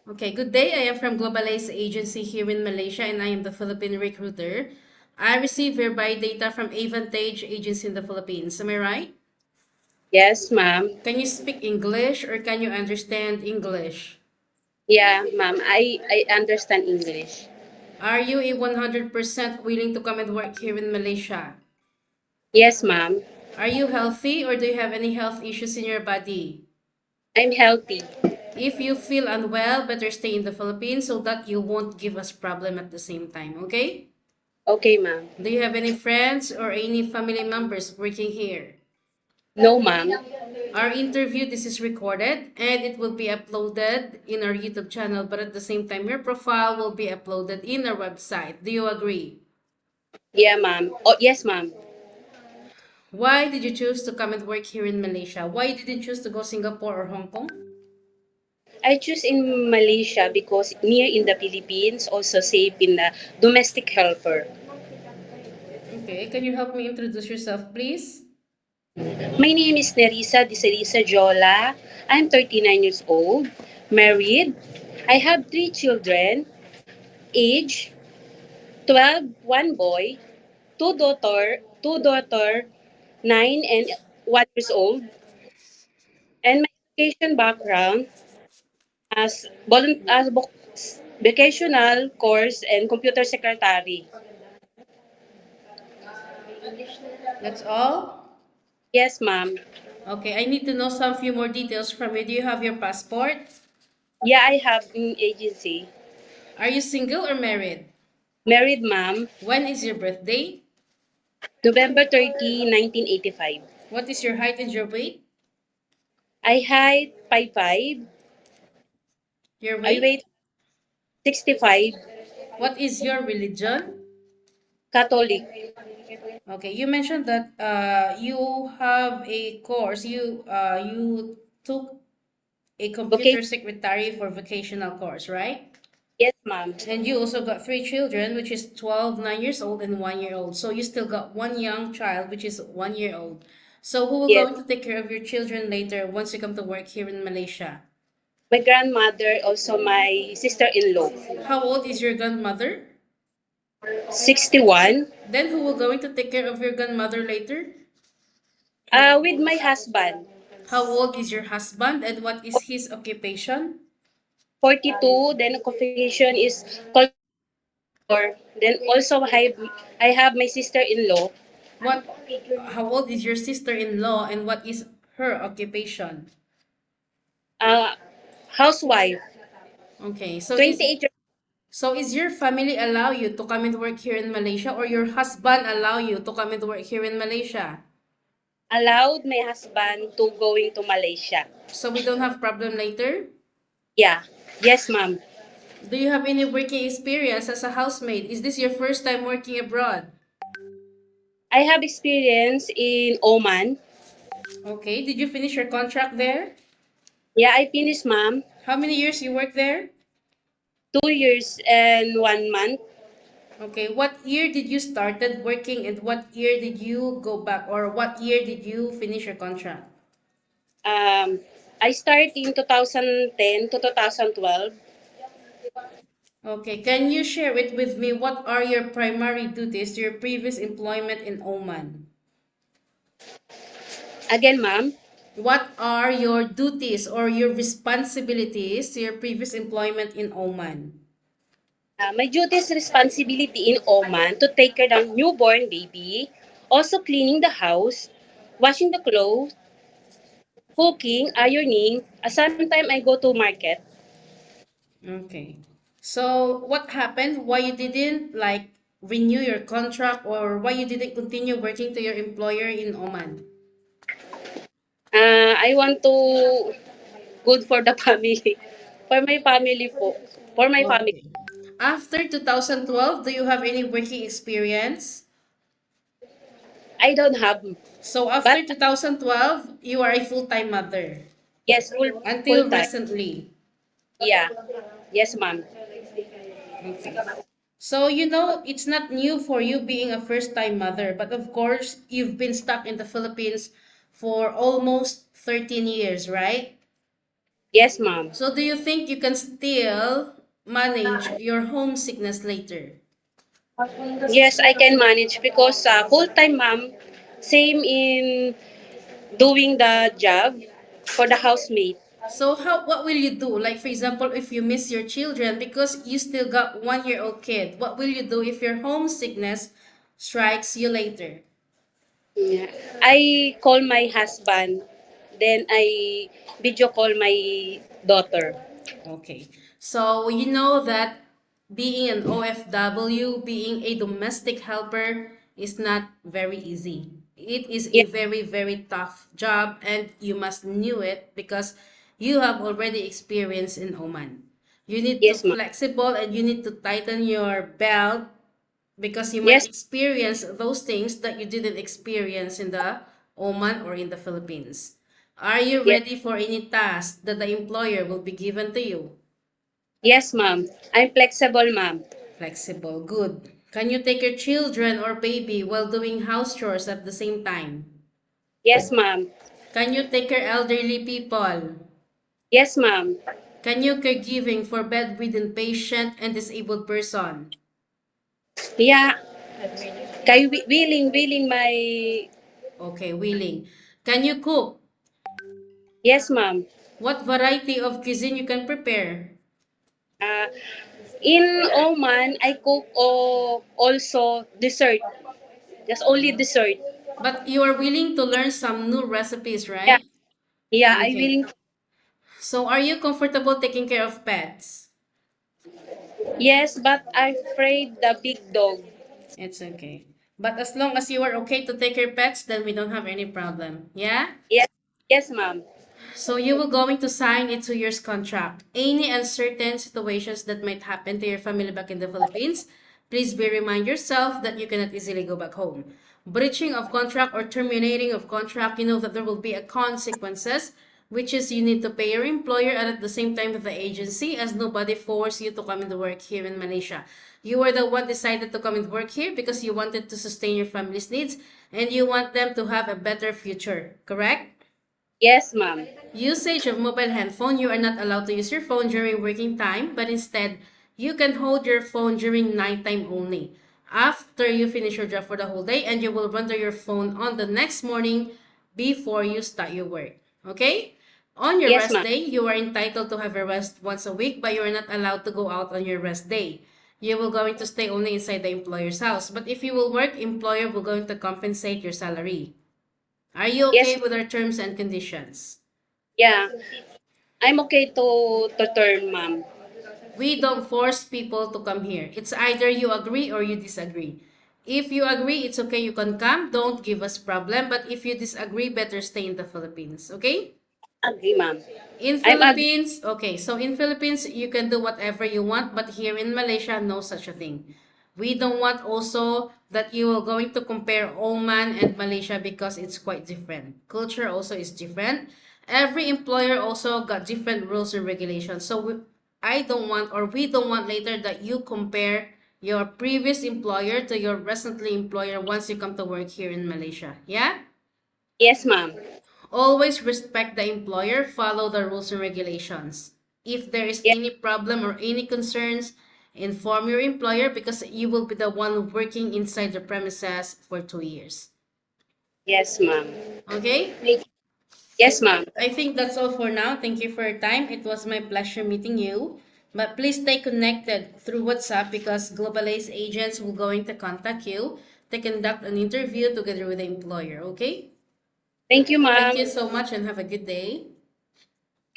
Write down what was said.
Okay, good day. I am from Globalize Agency here in Malaysia and I am the Philippine recruiter. I receive hereby data from Avantage Agency in the Philippines. Am I right? Yes, ma'am. Can you speak English or can you understand English? Yeah, ma'am. I understand English. Are you a 100% willing to come and work here in Malaysia? Yes, ma'am. Are you healthy or do you have any health issues in your body? I'm healthy. If you feel unwell, better stay in the Philippines so that you won't give us problem at the same time, okay? Okay, ma'am. Do you have any friends or any family members working here? No, ma'am. Our interview, this is recorded and it will be uploaded in our YouTube channel, but at the same time, your profile will be uploaded in our website. Do you agree? Yeah, ma'am. Oh, yes, ma'am. Why did you choose to come and work here in Malaysia? Why didn't you choose to go Singapore or Hong Kong? I choose in Malaysia because near in the Philippines, also safe in the domestic helper. Okay, can you help me introduce yourself, please? My name is Nerissa Dicerisa Jola. I'm 39 years old, married. I have three children, age 12, one boy, two daughter, 9 and 1 years old, and my education background as vocational course and computer secretary. That's all? Yes, ma'am. Okay, I need to know some few more details from you. Do you have your passport? Yeah, I have in agency. Are you single or married? Married, ma'am. When is your birthday? November 30, 1985. What is your height and your weight? I height 5'5". Your I weight? weight 65. What is your religion? Catholic. Okay, you mentioned that you have a course. You took a Okay. computer secretary for vocational course, right? Yes, ma'am. And you also got three children, which is 12, 9 years old, and 1 year old. So you still got one young child, which is 1 year old. So who will Yes. going to take care of your children later once you come to work here in Malaysia? My grandmother, also my sister-in-law. How old is your grandmother? 61. Then who will going to take care of your grandmother later? With my husband. How old is your husband and what is his occupation? 42. Then occupation is culture. Then also I have my sister-in-law. What how old is your sister-in-law and what is her occupation? Uh, housewife. Okay, 28 years. so is your family allow you to come and work here in Malaysia or your husband allow you to come and work here in Malaysia? Allowed my husband to going to Malaysia. So we don't have problem later? Yeah. Yes, ma'am. Do you have any working experience as a housemaid? Is this your first time working abroad? I have experience in Oman. Okay, did you finish your contract there? Yeah, I finished, ma'am. How many years you worked there? 2 years and 1 month. Okay, what year did you started working and what year did you go back or what year did you finish your contract? Um, I started in 2010 to 2012. Okay, can you share it with me? What are your primary duties to your previous employment in Oman? Again, ma'am. What are your duties or your responsibilities to your previous employment in Oman? My duties responsibility in Oman to take care of newborn baby, also cleaning the house, washing the clothes, cooking, ironing. Sometimes I go to market. Okay. So what happened? Why you didn't like renew your contract or why you didn't continue working to your employer in Oman? I want to good for the family. For my family po. For my family. Okay. After 2012, do you have any working experience? I don't have. So But after 2012, you are a full-time mother yes, full until time. recently. Yeah. Yes, ma'am. Okay. So it's not new for you being a first-time mother, but of course, you've been stuck in the Philippines for almost 13 years, right? Yes, ma'am. So do you think you can still manage your homesickness later? Yes, I can manage because full-time ma'am, same in doing the job for the housemate. So what will you do? Like for example, if you miss your children because you still got 1-year-old kid, what will you do if your homesickness strikes you later? Yeah. I call my husband, then I video call my daughter. Okay. So you know that being an OFW, being a domestic helper is not very easy. It is a Yes, very, very tough job and you must knew it because you have already experienced in Oman. You need to yes, ma'am. flexible and you need to tighten your belt because you might Yes, experience those things that you didn't experience in the Oman or in the Philippines. Are you yes, ready for any task that the employer will be given to you? yes, ma'am. I'm flexible, ma'am. Flexible, good. Can you take your children or baby while doing house chores at the same time? Yes, ma'am. Can you take care elderly people? Yes, ma'am. Can you caregiving for bedridden patient and disabled person? Yeah, kay willing my Okay, willing. Can you cook? yes, ma'am. What variety of cuisine you can prepare? Uh, in Oman, I cook also dessert. Just only dessert. But you are willing to learn some new recipes, Yeah, right? yeah, I Okay. willing. So are you comfortable taking care of pets? Yes, but I'm afraid the big dog. It's okay. But as long as you are okay to take your pets, then we don't have any problem. Yeah? Yes, yes, ma'am. So you will going to sign a 2 years contract. Any uncertain situations that might happen to your family back in the Philippines, please be remind yourself that you cannot easily go back home. Breaching of contract or terminating of contract, you know that there will be a consequences, which is you need to pay your employer and at the same time the agency, as nobody forced you to come and work here in Malaysia. You are the one decided to come and work here because you wanted to sustain your family's needs and you want them to have a better future, correct? Yes, ma'am. Usage of mobile handphone, you are not allowed to use your phone during working time, but instead, you can hold your phone during nighttime only. After you finish your job for the whole day, and you will render your phone on the next morning before you start your work. Okay? On your Yes, rest ma'am. day, you are entitled to have a rest once a week, but you are not allowed to go out on your rest day. You will going to stay only inside the employer's house. But if you will work, employer will going to compensate your salary. Are you Yes, okay with our terms and conditions? yeah. I'm okay to turn, ma'am. We don't force people to come here. It's either you agree or you disagree. If you agree, it's okay, you can come. Don't give us problem. But if you disagree, better stay in the Philippines. Okay? Agree, ma'am. In I'm agree. Philippines, okay, so in Philippines, you can do whatever you want. But here in Malaysia, no such a thing. We don't want also that you are going to compare Oman and Malaysia because it's quite different. Culture also is different. Every employer also got different rules and regulations. So I don't want or we don't want later that you compare your previous employer to your recently employer once you come to work here in Malaysia. Yeah? Yes, ma'am. Always respect the employer, follow the rules and regulations. If there is Yes, any problem or any concerns, inform your employer because you will be the one working inside the premises for 2 years. yes, ma'am. Okay? Yes, ma'am. I think that's all for now. Thank you for your time. It was my pleasure meeting you. But please stay connected through WhatsApp because Globalize agents will going to contact you to conduct an interview together with the employer. Okay? Thank you, Thank ma'am. you so much and have a good day.